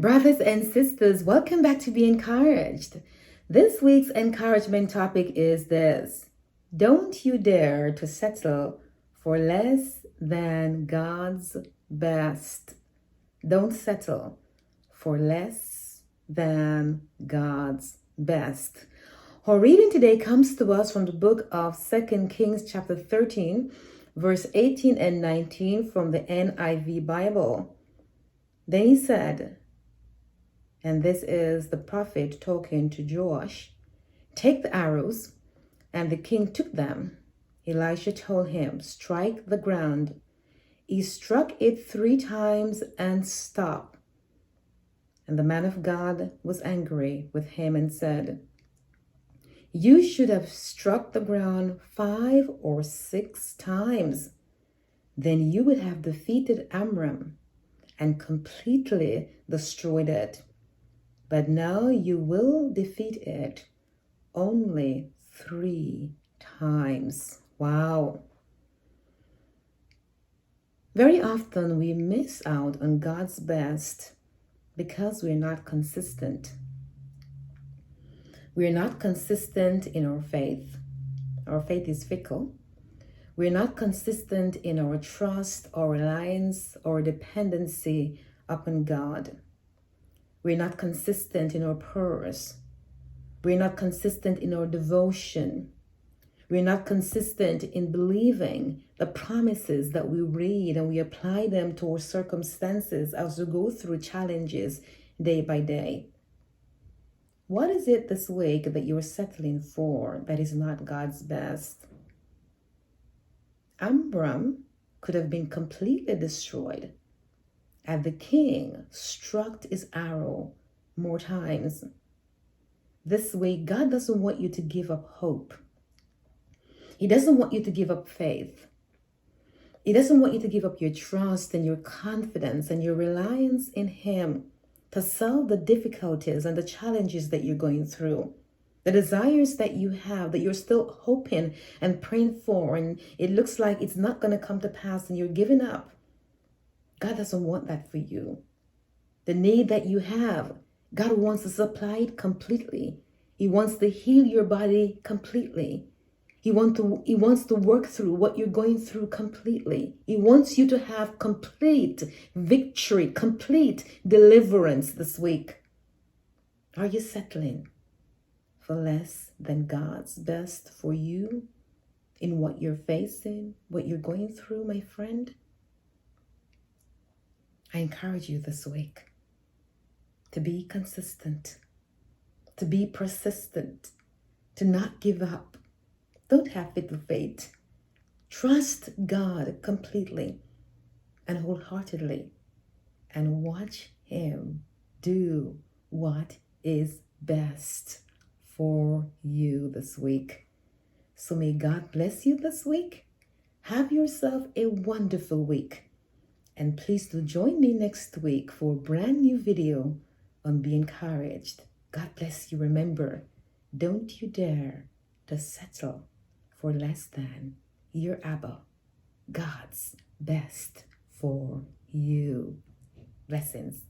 Brothers and sisters, welcome back to Be Encouraged. This week's encouragement topic is this: don't you dare to settle for less than God's best. Don't settle for less than God's best. Our reading today comes to us from the book of 2 Kings chapter 13, verse 18 and 19 from the NIV Bible. Then he said, and this is the prophet talking to Jehoash, "Take the arrows." And the king took them. Elisha told him, "Strike the ground." He struck it 3 times and stopped. And the man of God was angry with him and said, "You should have struck the ground 5 or 6 times. Then you would have defeated Aram and completely destroyed it. But now you will defeat it only 3 times. Wow. Very often we miss out on God's best because we're not consistent. We're not consistent in our faith. Our faith is fickle. We're not consistent in our trust, our reliance, our dependency upon God. We're not consistent in our prayers. We're not consistent in our devotion. We're not consistent in believing the promises that we read and we apply them to our circumstances as we go through challenges day by day. What is it this week that you're settling for that is not God's best? Aram could have been completely destroyed, and the king struck his arrow more times. This way, God doesn't want you to give up hope. He doesn't want you to give up faith. He doesn't want you to give up your trust and your confidence and your reliance in Him to solve the difficulties and the challenges that you're going through. The desires that you have, that you're still hoping and praying for, and it looks like it's not going to come to pass and you're giving up. God doesn't want that for you. The need that you have, God wants to supply it completely. He wants to heal your body completely. He wants to work through what you're going through completely. He wants you to have complete victory, complete deliverance this week. Are you settling for less than God's best for you in what you're facing, what you're going through, my friend? I encourage you this week to be consistent, to be persistent, to not give up. Don't have fickle faith. Trust God completely and wholeheartedly and watch Him do what is best for you this week. So may God bless you this week. Have yourself a wonderful week. And please do join me next week for a brand new video on Be Encouraged. God bless you. Remember, don't you dare to settle for less than your Abba, God's best for you. Blessings.